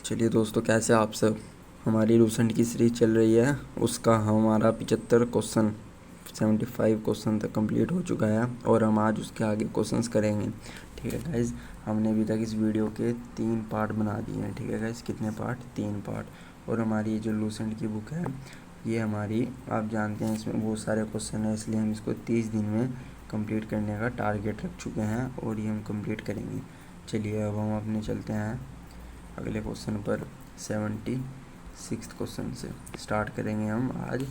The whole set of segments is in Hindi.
चलिए दोस्तों, कैसे आप सब। हमारी लूसेंट की सीरीज चल रही है, उसका हमारा 75 क्वेश्चन 75 क्वेश्चन तक कंप्लीट हो चुका है और हम आज उसके आगे क्वेश्चंस करेंगे। ठीक है गाइज़, हमने अभी तक इस वीडियो के 3 पार्ट बना दिए हैं। ठीक है गाइज़, कितने पार्ट? 3 पार्ट। और हमारी जो लूसेंट की बुक है, ये हमारी, आप जानते हैं, इसमें बहुत सारे क्वेश्चन है, इसलिए हम इसको 30 दिन में कंप्लीट करने का टारगेट रख चुके हैं और ये हम कंप्लीट करेंगे। चलिए अब हम अपने चलते हैं अगले क्वेश्चन पर। 76 क्वेश्चन से स्टार्ट करेंगे हम आज।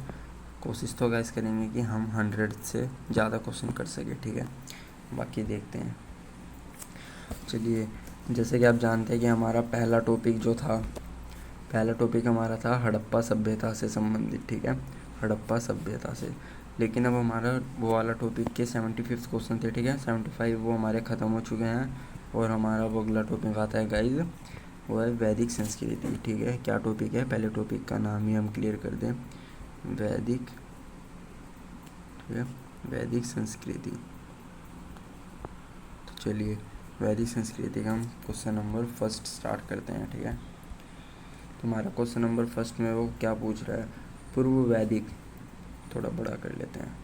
कोशिश तो गाइस करेंगे कि हम 100 से ज़्यादा क्वेश्चन कर सके। ठीक है, बाकी देखते हैं। चलिए, जैसे कि आप जानते हैं कि हमारा पहला टॉपिक हमारा था हड़प्पा सभ्यता से संबंधित। ठीक है, हड़प्पा सभ्यता से। लेकिन अब हमारा वो वाला टॉपिक के 75 क्वेश्चन थे। ठीक है, 75 वो हमारे ख़त्म हो चुके हैं और हमारा वो अगला टॉपिक आता है गाइज, वो है वैदिक संस्कृति। ठीक है, क्या टॉपिक है? पहले टॉपिक का नाम ही हम क्लियर कर दें, वैदिक। ठीक है, वैदिक संस्कृति। तो चलिए, वैदिक संस्कृति का हम क्वेश्चन नंबर फर्स्ट स्टार्ट करते हैं। ठीक है, तुम्हारा क्वेश्चन नंबर फर्स्ट में वो क्या पूछ रहा है? पूर्व वैदिक, थोड़ा बड़ा कर लेते हैं।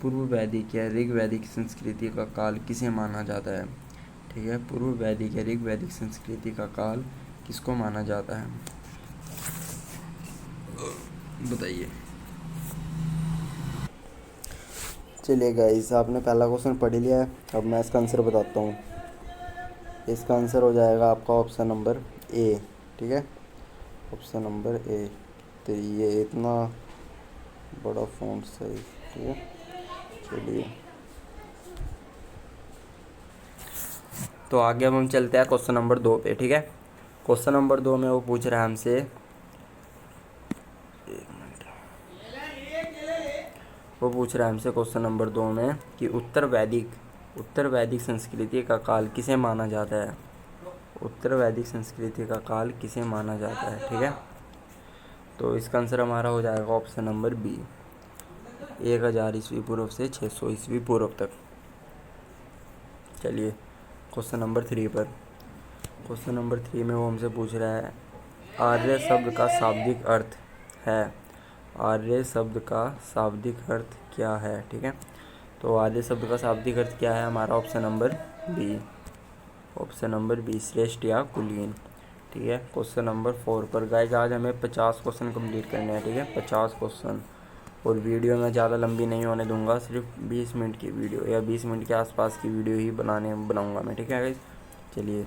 पूर्व वैदिक या ऋग वैदिक संस्कृति का काल किसे माना जाता है? ठीक है, पूर्व वैदिक या ऋग वैदिक संस्कृति का काल किसको माना जाता है, बताइए। चलिए गाइस, आपने पहला क्वेश्चन पढ़ लिया है, अब मैं इसका आंसर बताता हूँ। इसका आंसर हो जाएगा आपका ऑप्शन नंबर ए। ठीक है, ऑप्शन नंबर ए। तो ये इतना बड़ा फॉन्ट साइज। ठीक है, चलिए तो आगे अब हम चलते हैं क्वेश्चन नंबर 2 पे। ठीक है, क्वेश्चन नंबर 2 में वो पूछ रहा है हमसे, क्वेश्चन नंबर 2 में कि उत्तर वैदिक संस्कृति का काल किसे माना जाता है? उत्तर वैदिक संस्कृति का काल किसे माना जाता है? ठीक है, तो इसका आंसर हमारा हो जाएगा ऑप्शन नंबर बी, 1000 ईस्वी पूर्व से 600 ईस्वी पूर्व तक। चलिए क्वेश्चन नंबर 3 पर। क्वेश्चन नंबर 3 में वो हमसे पूछ रहा है, आर्य शब्द का शाब्दिक अर्थ है। आर्य शब्द का शाब्दिक अर्थ क्या है? ठीक है, तो आर्य शब्द का शाब्दिक अर्थ क्या है? हमारा ऑप्शन नंबर बी, श्रेष्ठ या कुलीन। ठीक है, क्वेश्चन नंबर 4 पर। गाइस, आज हमें 50 क्वेश्चन कंप्लीट करने हैं। ठीक है, 50 क्वेश्चन। और वीडियो मैं ज़्यादा लंबी नहीं होने दूंगा, सिर्फ 20 मिनट की वीडियो या 20 मिनट के आसपास की वीडियो ही बनाऊंगा मैं। ठीक है गाइस, चलिए,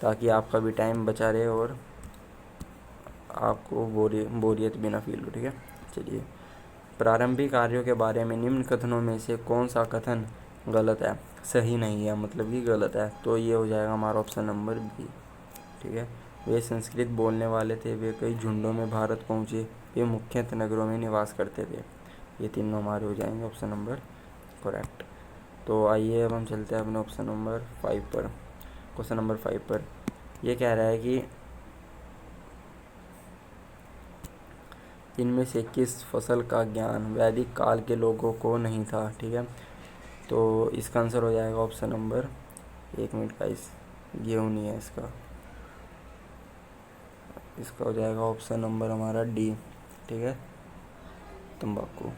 ताकि आपका भी टाइम बचा रहे और आपको बोरियत भी ना फील हो। ठीक है, चलिए, प्रारंभिक कार्यों के बारे में निम्न कथनों में से कौन सा कथन गलत है, सही नहीं है, मतलब कि गलत है? तो ये हो जाएगा हमारा ऑप्शन नंबर बी। ठीक है, वे संस्कृत बोलने वाले थे, वे कई झुंडों में भारत पहुँचे, वे मुख्यतः नगरों में निवास करते थे। ये तीनों हमारे हो जाएंगे ऑप्शन नंबर करेक्ट। तो आइए अब हम चलते हैं अपने ऑप्शन नंबर 5 पर। क्वेश्चन नंबर 5 पर ये कह रहा है कि इनमें से किस फसल का ज्ञान वैदिक काल के लोगों को नहीं था? ठीक है, तो इसका आंसर हो जाएगा ऑप्शन नंबर, 1 मिनट का, इस गेहूँ नहीं है इसका हो जाएगा ऑप्शन नंबर हमारा डी। ठीक है, तंबाकू।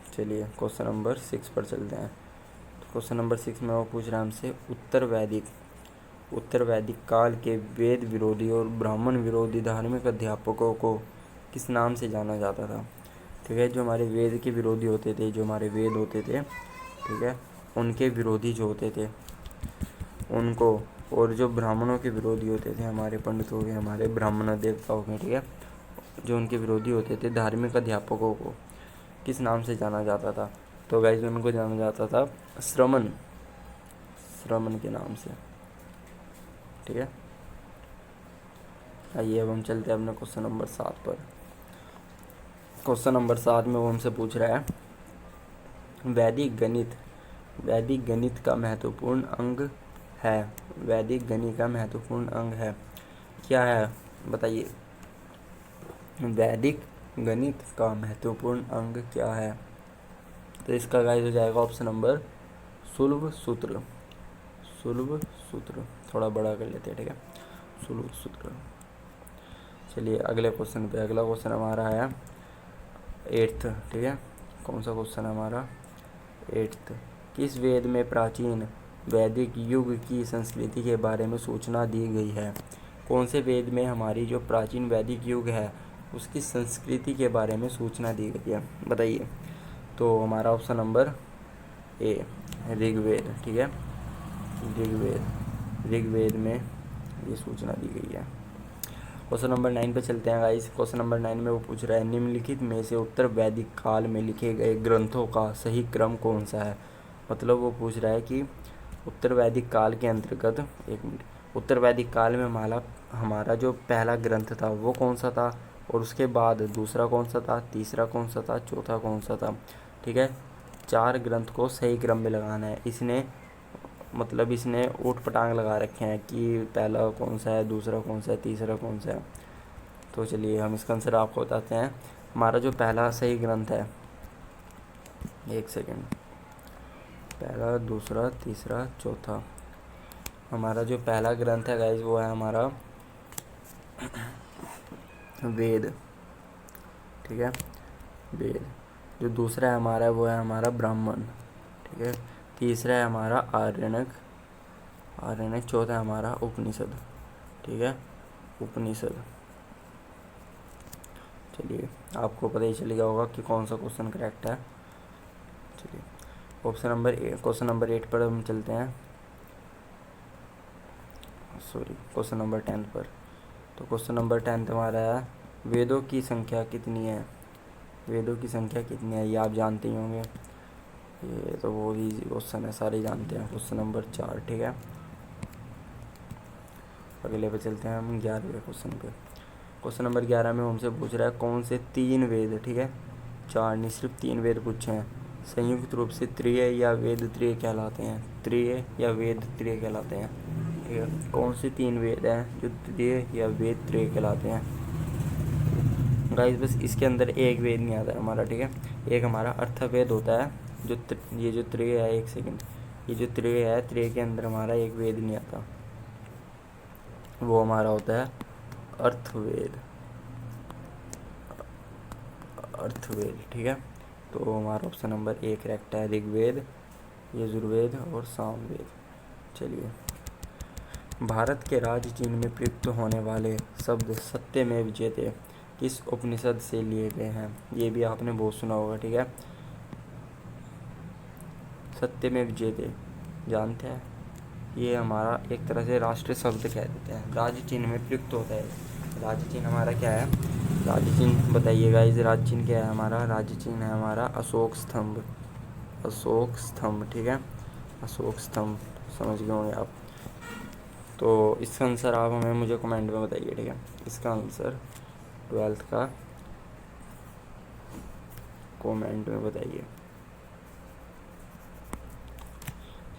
चलिए क्वेश्चन नंबर 6 पर चलते हैं। तो क्वेश्चन नंबर 6 में वो पूछ रहा है हमसे, उत्तर वैदिक काल के वेद विरोधी और ब्राह्मण विरोधी धार्मिक अध्यापकों को किस नाम से जाना जाता था? ठीक है, जो हमारे वेद के विरोधी होते थे, जो हमारे वेद होते थे, ठीक है, उनके विरोधी जो होते थे उनको, और जो ब्राह्मणों के विरोधी होते थे, हमारे पंडित हो गए, हमारे ब्राह्मण देवता हो गए, ठीक है, जो उनके विरोधी होते थे, धार्मिक अध्यापकों को किस नाम से जाना जाता था? तो गाइस, उनको जाना जाता था श्रमण के नाम से। ठीक है, आइए अब हम चलते हैं अपने क्वेश्चन नंबर 7 पर। क्वेश्चन नंबर 7 में वो हमसे पूछ रहा है, वैदिक गणित का महत्वपूर्ण अंग है। वैदिक गणित का महत्वपूर्ण अंग है, क्या है, बताइए। वैदिक गणित का महत्वपूर्ण अंग क्या है? तो इसका गाइस हो जाएगा ऑप्शन नंबर सुलभ सूत्र। थोड़ा बड़ा कर लेते हैं। ठीक है, सूत्र। चलिए अगले क्वेश्चन पे। अगला क्वेश्चन हमारा है 8th, ठीक है। कौन सा क्वेश्चन है हमारा 8th? किस वेद में प्राचीन वैदिक युग की संस्कृति के बारे में सूचना दी गई है? कौन से वेद में हमारी जो प्राचीन वैदिक युग है उसकी संस्कृति के बारे में सूचना दी गई है, बताइए। तो हमारा ऑप्शन नंबर ए ऋग्वेद, ठीक है। ऋग्वेद में ये सूचना दी गई है। क्वेश्चन नंबर 9 पे चलते हैं गाइस। क्वेश्चन नंबर 9 में वो पूछ रहा है निम्नलिखित में से उत्तर वैदिक काल में लिखे गए ग्रंथों का सही क्रम कौन सा है? मतलब वो पूछ रहा है कि उत्तर वैदिक काल के अंतर्गत, एक मिनट, उत्तर वैदिक काल में हमारा जो पहला ग्रंथ था वो कौन सा था, और उसके बाद दूसरा कौन सा था, तीसरा कौन सा था, चौथा कौन सा था, ठीक है। 4 ग्रंथ को सही क्रम में लगाना है। इसने ऊट पटांग लगा रखे हैं कि पहला कौन सा है, दूसरा कौन सा है, तीसरा कौन सा है। तो चलिए हम इसका आंसर आपको बताते हैं। हमारा जो पहला सही ग्रंथ है, एक सेकेंड, पहला, दूसरा, तीसरा, चौथा, हमारा जो पहला ग्रंथ है गाइज वो है हमारा वेद, ठीक है, वेद। जो दूसरा है हमारा वो है हमारा ब्राह्मण, ठीक है। तीसरा है हमारा आर्यनक, चौथा है हमारा उपनिषद, ठीक है, उपनिषद। चलिए आपको पता ही चल गया होगा कि कौन सा क्वेश्चन करेक्ट है। चलिए क्वेश्चन नंबर 8 पर हम चलते हैं, क्वेश्चन नंबर 10 पर। तो क्वेश्चन नंबर 10 हमारा है वेदों की संख्या कितनी है? वेदों की संख्या कितनी है ये आप जानते ही होंगे, ये तो बहुत ईजी क्वेश्चन है, सारे जानते हैं। क्वेश्चन नंबर 4, ठीक है। अगले पे चलते हैं हम 11वें क्वेश्चन पे। क्वेश्चन नंबर 11 में हमसे पूछ रहा है कौन से 3 वेद, ठीक है, 4 नहीं सिर्फ 3 वेद पूछे हैं, संयुक्त रूप से त्रिय या वेद त्रिय कहलाते हैं, त्रिय या वेद त्रिय कहलाते हैं, ठीक है। कौन से 3 वेद हैं जो त्रिय या वेद त्रिय कहलाते हैं? गाइस बस इसके अंदर एक वेद नहीं आता है हमारा, ठीक है। एक हमारा अर्थवेद होता है, ये जो त्रिय है, एक सेकेंड, ये जो त्रिय है, त्रिय के अंदर हमारा एक वेद नहीं आता, वो हमारा होता है अर्थवेद, ठीक है। तो हमारा ऑप्शन नंबर 1 करेक्ट है, ऋग्वेद, यजुर्वेद और सामवेद। चलिए भारत के राज्य चिन्ह में प्रयुक्त होने वाले शब्द सत्यमेव जयते किस उपनिषद से लिए गए हैं? ये भी आपने बहुत सुना होगा, ठीक है। सत्यमेव जयते जानते हैं, ये हमारा एक तरह से राष्ट्रीय शब्द कह देते हैं, राज्य चिन्ह में प्रयुक्त होता है। राज्य चिन्ह हमारा क्या है? राज्य चिन्ह बताइएगा, इस राज्य चिन्ह क्या है हमारा? राज्य चिन्ह है हमारा अशोक स्तंभ, ठीक है, अशोक स्तंभ, समझ गए होंगे आप। तो इसका आंसर आप हमें मुझे कमेंट में बताइए, ठीक है। इसका आंसर 12th का कमेंट में बताइए।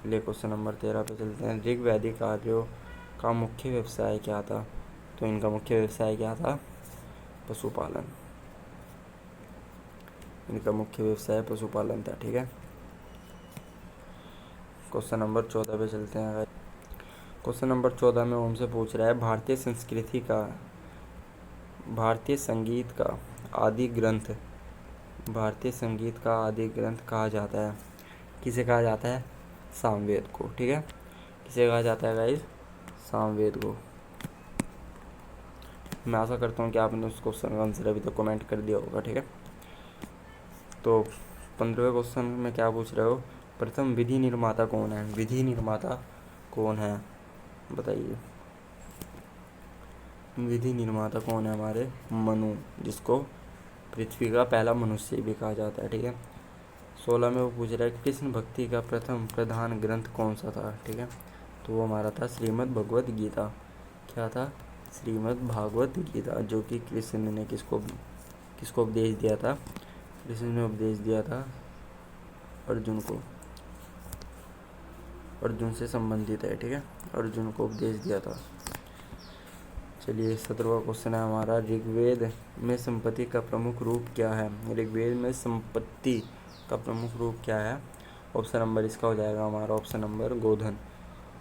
चलिए क्वेश्चन नंबर 13 पे चलते हैं। ऋग वैदिक आर्यों का मुख्य व्यवसाय क्या था? तो इनका मुख्य व्यवसाय क्या था? पशुपालन। इनका मुख्य व्यवसाय पशुपालन था, ठीक है। क्वेश्चन नंबर 14 पे चलते हैं। क्वेश्चन नंबर 14 में हमसे पूछ रहा है भारतीय संगीत का आदि ग्रंथ कहा जाता है? किसे कहा जाता है? सामवेद को, ठीक है। किसे कहा जाता है गाइस? सामवेद को। मैं आशा करता हूँ कि आपने उस क्वेश्चन का आंसर अभी तक कमेंट कर दिया होगा, ठीक है। तो 15वें क्वेश्चन में क्या पूछ रहे हो? प्रथम विधि निर्माता कौन है? विधि निर्माता कौन है बताइए। विधि निर्माता कौन है हमारे? मनु, जिसको पृथ्वी का पहला मनुष्य भी कहा जाता है, ठीक है। 16 में वो पूछ रहा है कृष्ण भक्ति का प्रथम प्रधान ग्रंथ कौन सा था? ठीक है, तो वो हमारा था श्रीमद् भगवत गीता। क्या था? श्रीमद् भागवत गीता, जो कि कृष्ण ने किसको उपदेश दिया था? कृष्ण ने उपदेश दिया था अर्जुन को, अर्जुन से संबंधित है, ठीक है, अर्जुन को उपदेश दिया था। चलिए 17वां क्वेश्चन है हमारा ऋग्वेद में संपत्ति का प्रमुख रूप क्या है? ऋग्वेद में संपत्ति का प्रमुख रूप क्या है? ऑप्शन नंबर इसका हो जाएगा हमारा ऑप्शन नंबर गोधन,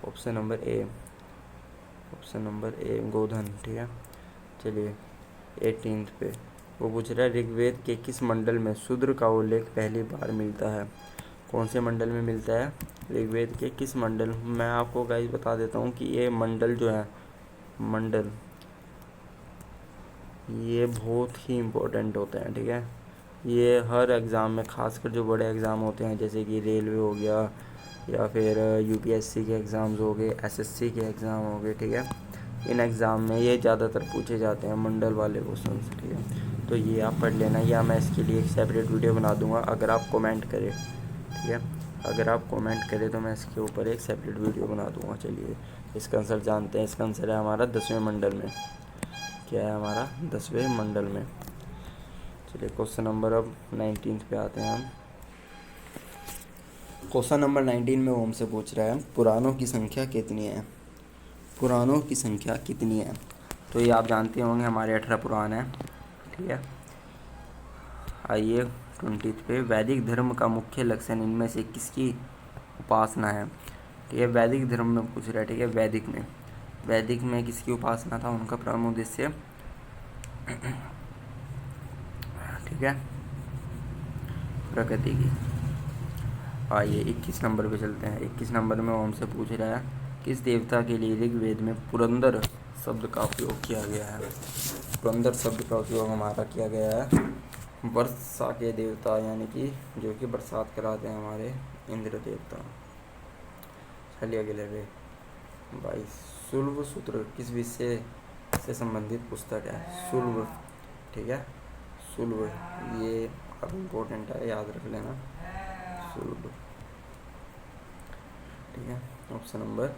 option number A option number A गोधन। ठीक है, चलिए 18 पे वो पूछ रहा है ऋग्वेद के किस मंडल में शूद्र का उल्लेख पहली बार मिलता है। कौन से मंडल में मिलता है, ऋग्वेद के किस मंडल। मैं आपको गाइस बता देता हूँ कि ये मंडल जो है, मंडल ये बहुत ही इम्पोर्टेंट होते हैं। ठीक है, ये हर एग्ज़ाम में, खासकर जो बड़े एग्ज़ाम होते हैं जैसे कि रेलवे हो गया या फिर यूपीएससी के एग्ज़ाम्स हो गए, एसएससी के एग्ज़ाम हो गए। ठीक है, इन एग्ज़ाम में ये ज़्यादातर पूछे जाते हैं मंडल वाले क्वेश्चन। ठीक है, तो ये आप पढ़ लेना, या मैं इसके लिए एक सेपरेट वीडियो बना दूंगा अगर आप कमेंट करें। ठीक है, अगर आप कमेंट करें तो मैं इसके ऊपर एक सेपरेट वीडियो बना दूंगा। चलिए इसका आंसर जानते हैं। इसका आंसर है हमारा 10वें मंडल में। क्या है हमारा 10वें मंडल में। चलिए क्वेश्चन नंबर अब 19 पे आते हैं हम। क्वेश्चन नंबर 19 में वो हमसे पूछ रहा है पुराणों की संख्या कितनी है। पुराणों की संख्या कितनी है, तो ये आप जानते होंगे हमारे 18 पुराण हैं। ठीक है, आइए 20 पे वैदिक धर्म का मुख्य लक्षण इनमें से किसकी उपासना है। ठीक है, वैदिक धर्म में पूछ रहा है। ठीक है, वैदिक में किसकी उपासना था, उनका प्रमुख उद्देश्य। ठीक है, प्रकृति की। आइए 21 नंबर पे चलते हैं। 21 नंबर में वो हमसे पूछ रहा है किस देवता के लिए ऋग्वेद में पुरंदर शब्द का उपयोग किया गया है। पुरंदर शब्द का उपयोग हमारा किया गया है वर्षा के देवता, यानी कि जो कि बरसात कराते हैं, हमारे इंद्र देवता। चलिए अगले पे 22 सुलभ सूत्र किस विषय से संबंधित पुस्तक है। सुलभ, ठीक है, सुलभ ये काफ़ी इम्पोर्टेंट है, याद रख लेना सुलभ। ठीक है, ऑप्शन नंबर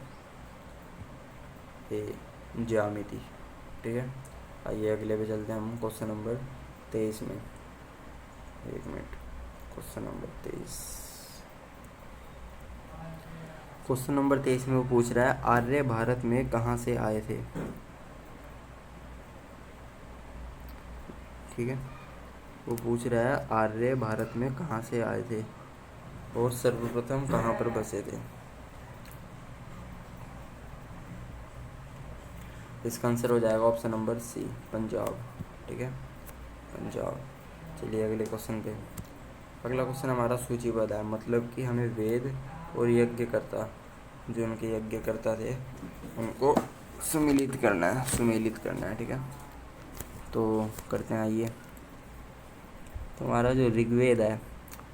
ए ज्यामिति। ठीक है, आइए अगले पे चलते हैं हम क्वेश्चन नंबर 23 में। एक minute, question number 23। Question number 23 में वो पूछ रहा है आर्य भारत में कहाँ से आए थे। ठीक है, वो पूछ रहा है आर्य भारत में कहाँ से आए थे और सर्वप्रथम कहाँ पर बसे थे। इसका आंसर हो जाएगा ऑप्शन नंबर सी पंजाब। ठीक है, पंजाब। चलिए अगले क्वेश्चन पे। अगला क्वेश्चन हमारा सूचीबद्ध है, मतलब कि हमें वेद और यज्ञकर्ता, जो उनके यज्ञकर्ता थे, उनको सुमेलित करना है। ठीक है, तो करते हैं। आइए, तो हमारा जो ऋग्वेद है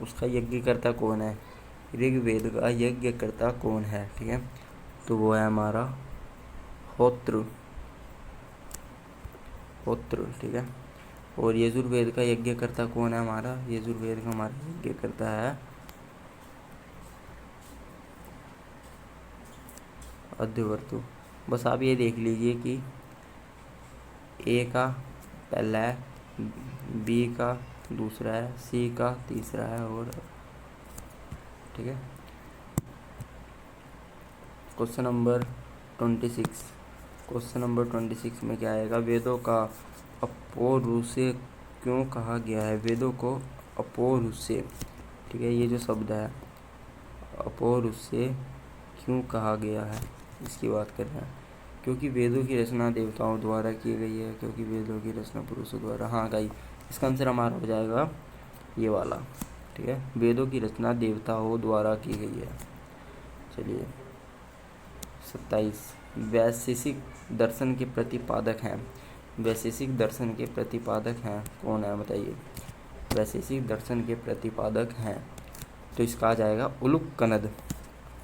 उसका यज्ञकर्ता कौन है, ऋग्वेद का यज्ञकर्ता कौन है। ठीक है, तो वो है हमारा होत्र। ठीक है, और यजुर्वेद का यज्ञकर्ता कौन है हमारा, यजुर्वेद का हमारा यज्ञकर्ता है अद्यवर्तु। बस आप ये देख लीजिए कि ए का पहला है, बी का दूसरा है, सी का तीसरा है, और ठीक है। Question number 26। क्वेश्चन नंबर 26 में क्या आएगा, वेदों का अपौरुषेय क्यों कहा गया है। वेदों को अपौरुषेय, ठीक है, ये जो शब्द है अपौरुषेय क्यों कहा गया है, इसकी बात कर रहे हैं। क्योंकि वेदों की रचना देवताओं द्वारा की गई है, क्योंकि वेदों की रचना पुरुषों द्वारा। हाँ गाइस, इसका आंसर हमारा हो जाएगा ये वाला। ठीक है, वेदों की रचना देवताओं द्वारा की गई है। चलिए 27 वैशेषिक दर्शन के प्रतिपादक हैं। वैशेषिक दर्शन के प्रतिपादक हैं कौन है, बताइए। वैशेषिक दर्शन के प्रतिपादक हैं, तो इसका आ जाएगा उलुक कनद।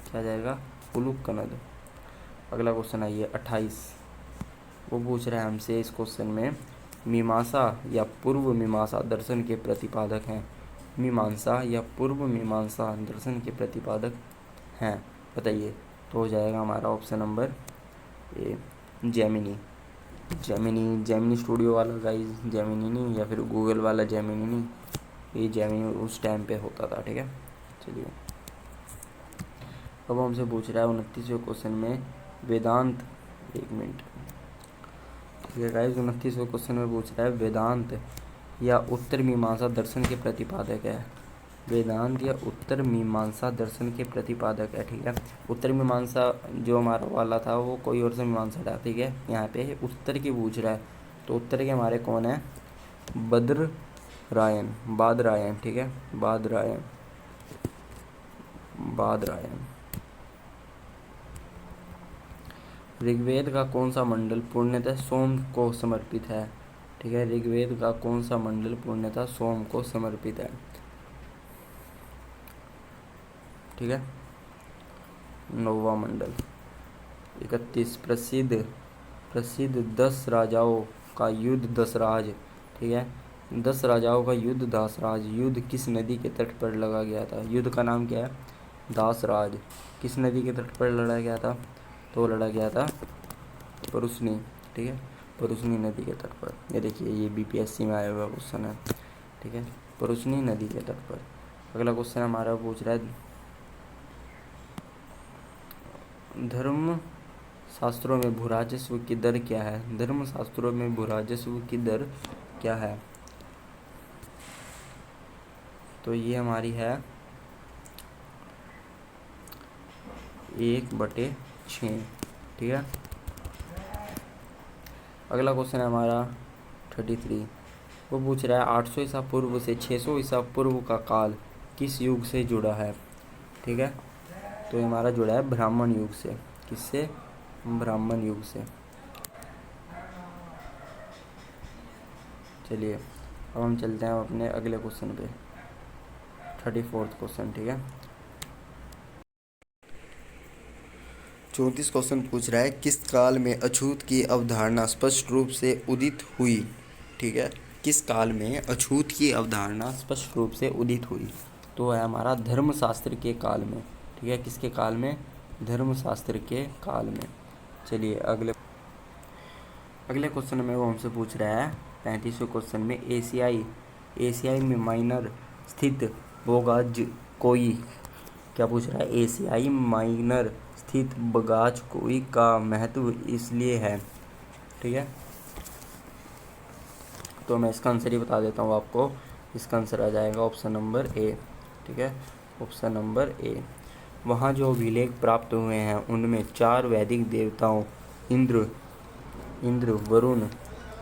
क्या आ जाएगा, उलुक कनद। अगला क्वेश्चन आइए 28। वो पूछ रहा है हमसे इस क्वेश्चन में मीमांसा या पूर्व मीमांसा दर्शन के प्रतिपादक हैं। मीमांसा या पूर्व मीमांसा दर्शन के प्रतिपादक हैं, बताइए। तो हो जाएगा हमारा ऑप्शन नंबर ए जेमिनी। जेमिनी स्टूडियो वाला गाइस, जेमिनी नहीं, या फिर गूगल वाला जेमिनी नहीं, ये जेमिनी उस टाइम पे होता था। ठीक है, चलिए अब हमसे पूछ रहा है 29वें क्वेश्चन में वेदांत। एक मिनट, ठीक है गाइस, 29वें क्वेश्चन में पूछ रहा है वेदांत या उत्तर मीमांसा दर्शन के प्रतिपादक है। वेदांत या उत्तर मीमांसा दर्शन के प्रतिपादक है। ठीक है, उत्तर मीमांसा जो हमारा वाला था वो कोई और सा मीमांसा था। ठीक है, यहाँ पे उत्तर की पूछ रहा है, तो उत्तर के हमारे कौन है? बद्ररायन, बादरायन। ठीक है, बादरायन, बादरायन। ऋग्वेद का कौन सा मंडल पूर्णतः सोम को समर्पित है? ठीक है, ऋग्वेद का कौन सा मंडल पूर्णतः सोम को समर्पित है? ठीक है, 9वां मंडल। 31 प्रसिद्ध 10 राजाओं का युद्ध दसराज। ठीक है, 10 राजाओं का युद्ध दासराज। युद्ध किस नदी के तट पर लड़ा गया था? युद्ध का नाम क्या है? दासराज। किस नदी के तट पर लड़ा गया था? तो लड़ा गया था परुस्नी। ठीक है, परुस्नी नदी के तट पर। ये देखिए, ये बीपीएससी में आया हुआ क्वेश्चन है। ठीक है, परुस्नी नदी के तट पर। अगला क्वेश्चन हमारा पूछ रहा है, धर्म शास्त्रों में भूराजस्व की दर क्या है? धर्म शास्त्रों में भूराजस्व की दर क्या है? तो ये हमारी है 1/6। ठीक है, अगला क्वेश्चन है हमारा 33। वो पूछ रहा है 800 ईसा पूर्व से 600 ईसा पूर्व का काल किस युग से जुड़ा है? ठीक है, तो हमारा जुड़ा है ब्राह्मण युग से। किससे? ब्राह्मण युग से। चलिए, अब हम चलते हैं अपने अगले क्वेश्चन पे, 34वां क्वेश्चन। ठीक है, 34 क्वेश्चन पूछ रहा है, किस काल में अछूत की अवधारणा स्पष्ट रूप से उदित हुई? ठीक है, किस काल में अछूत की अवधारणा स्पष्ट रूप से उदित हुई? तो है हमारा धर्मशास्त्र के काल में। ठीक है, किसके काल में? धर्मशास्त्र के काल में। चलिए, अगले क्वेश्चन में वो हमसे पूछ रहा है 35वें क्वेश्चन में, एशियाई में माइनर स्थित बोगाज कोई। क्या पूछ रहा है? एशियाई माइनर स्थित बगाच कोई का महत्व इसलिए है। ठीक है, तो मैं इसका आंसर ही बता देता हूँ आपको। इसका आंसर आ जाएगा ऑप्शन नंबर ए। ठीक है, ऑप्शन नंबर ए। वहाँ जो अभिलेख प्राप्त हुए हैं उनमें 4 वैदिक देवताओं इंद्र, वरुण,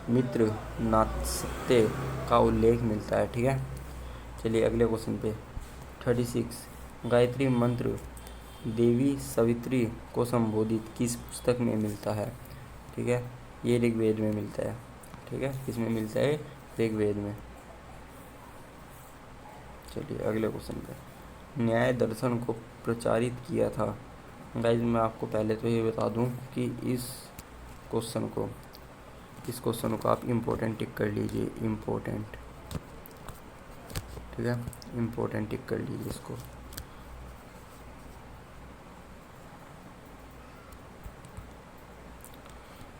मित्र, नात्सत्य का उल्लेख मिलता है। ठीक है, चलिए अगले क्वेश्चन पे 36। गायत्री मंत्र देवी सवित्री को संबोधित किस पुस्तक में मिलता है? ठीक है, ये ऋग्वेद में मिलता है। ठीक है, किसमें मिलता है? ऋग्वेद में। चलिए अगले क्वेश्चन पे, न्याय दर्शन को प्रचारित किया था। गाइस, मैं आपको पहले तो ये बता दूं कि इस क्वेश्चन को आप इम्पोर्टेंट टिक कर लीजिए। इम्पोर्टेंट, ठीक है, इम्पोर्टेंट टिक कर लीजिए इसको।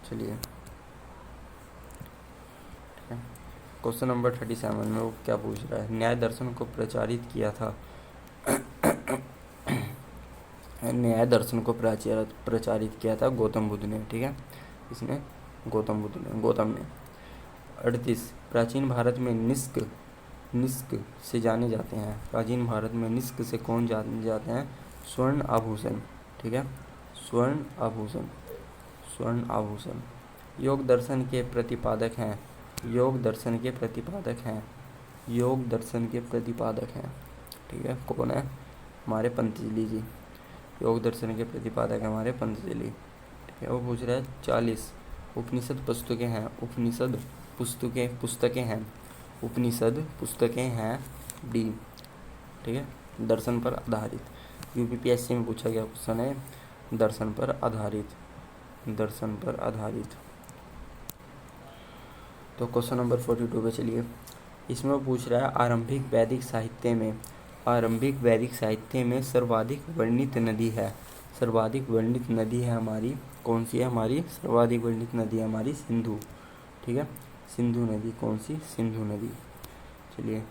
चलिए, ठीक है, क्वेश्चन नंबर 37 में वो क्या पूछ रहा है? न्याय दर्शन को प्रचारित किया था न्याय दर्शन को प्रचारित किया था गौतम बुद्ध ने। ठीक है, इसने गौतम ने। 38। प्राचीन भारत में निष्क से जाने जाते हैं। प्राचीन भारत में निष्क से कौन जाने जाते हैं? स्वर्ण आभूषण। ठीक है, स्वर्ण आभूषण। योग दर्शन के प्रतिपादक हैं। योग दर्शन के प्रतिपादक हैं। ठीक है, कौन है? हमारे पंतजलि जी। योग दर्शन के प्रतिपादक है हमारे पंतजलि। ठीक है, वो पूछ रहा है 40। उपनिषद पुस्तकें हैं। उपनिषद पुस्तकें हैं डी। ठीक है, दर्शन पर आधारित। यूपीपीएससी में पूछा गया क्वेश्चन है दर्शन पर आधारित। तो क्वेश्चन नंबर 42 पे चलिए। इसमें वो पूछ रहा है आरंभिक वैदिक साहित्य में सर्वाधिक वर्णित नदी है हमारी, कौन सी है हमारी? सर्वाधिक वर्णित नदी है हमारी सिंधु। ठीक है, सिंधु नदी। कौन सी? सिंधु नदी। चलिए,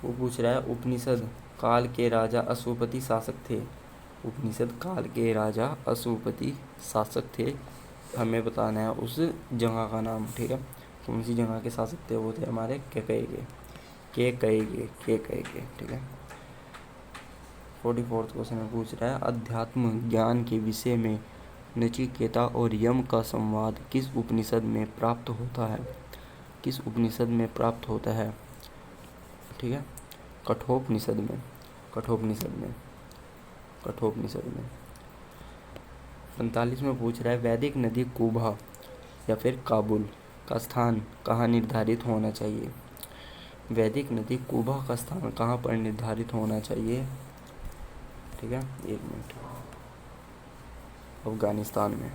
वो पूछ रहा है उपनिषद काल के राजा अशुपति शासक थे। हमें बताना है उस जगह का नाम। ठीक है, कौन सी जगह के शासक थे? वो थे हमारे केकई के। ठीक है, 44 क्वेश्चन में पूछ रहा है अध्यात्म ज्ञान के विषय में नचिकेता और यम का संवाद किस उपनिषद में प्राप्त होता है? किस उपनिषद में प्राप्त होता है? ठीक है, कठोपनिषद में। कठोपनिषद में 45 में पूछ रहा है वैदिक नदी कुबा या फिर काबुल का स्थान कहाँ निर्धारित होना चाहिए? वैदिक नदी कुबा का स्थान कहाँ पर निर्धारित होना चाहिए? ठीक है, 1 मिनट। अफगानिस्तान में।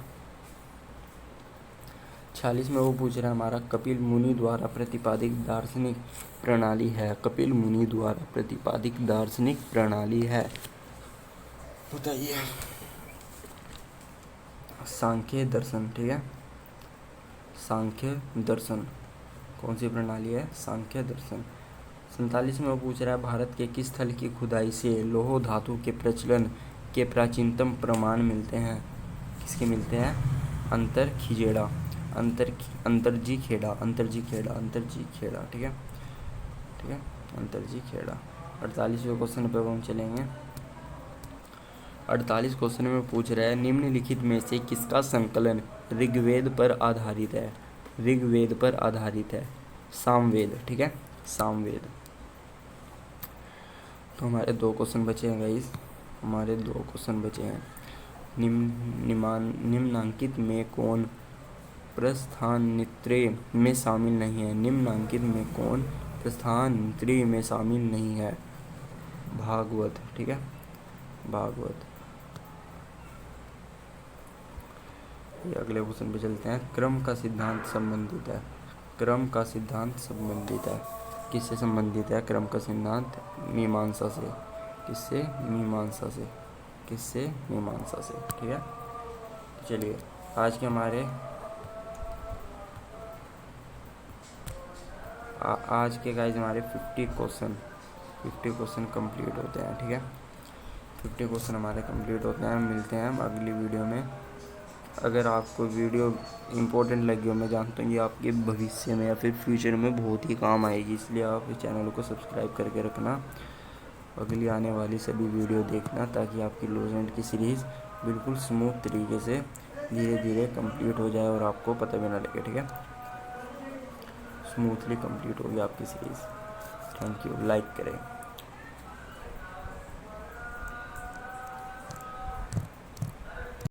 46 में वो पूछ रहा है हमारा कपिल मुनि द्वारा प्रतिपादित दार्शनिक प्रणाली है। कपिल मुनि द्वारा प्रतिपादित दार्शनिक प्रणाली है, बताइए। सांख्य दर्शन। ठीक है, सांख्य दर्शन कौन सी प्रणाली है? सांख्य दर्शन। 47 में वो पूछ रहा है भारत के किस स्थल की खुदाई से लौह धातु के प्रचलन के प्राचीनतम प्रमाण मिलते हैं? किसके मिलते हैं? अंतरखिजेड़ा, अंतरजी खेड़ा। ठीक है, अंतरजी खेड़ा। 48वें क्वेश्चन पर हम चलेंगे। 48 क्वेश्चन में पूछ रहा है निम्नलिखित में से किसका संकलन ऋग्वेद पर आधारित है? ऋग्वेद पर आधारित है। सामवेद। ठीक है, सामवेद। तो हमारे 2 क्वेश्चन बचे हैं गाइस, हमारे 2 क्वेश्चन बचे हैं। निम्नांकित में कौन प्रस्थानत्रय में शामिल नहीं है? निम्नांकित में कौन प्रस्थानत्रय में शामिल नहीं है? भागवत। ठीक है, भागवत। ये अगले क्वेश्चन पे चलते हैं। क्रम का सिद्धांत संबंधित है। क्रम का सिद्धांत संबंधित है, किससे संबंधित है? क्रम का सिद्धांत मीमांसा से। किससे? मीमांसा से। किससे? मीमांसा से। ठीक है, चलिए आज के हमारे आज के गाइस हमारे 50 क्वेश्चन कंप्लीट होते हैं। ठीक है, 50 क्वेश्चन हमारे कंप्लीट होते हैं। मिलते हैं हम अगली वीडियो में। अगर आपको वीडियो इम्पोर्टेंट लगी हो, मैं जानता हूँ ये आपके भविष्य में या फिर फ्यूचर में बहुत ही काम आएगी, इसलिए आप इस चैनल को सब्सक्राइब करके रखना। अगली आने वाली सभी वीडियो देखना ताकि आपकी लॉजेंट की सीरीज़ बिल्कुल स्मूथ तरीके से धीरे धीरे कंप्लीट हो जाए और आपको पता भी ना लगे। ठीक है, स्मूथली कंप्लीट होगी आपकी सीरीज़। थैंक यू, लाइक करें।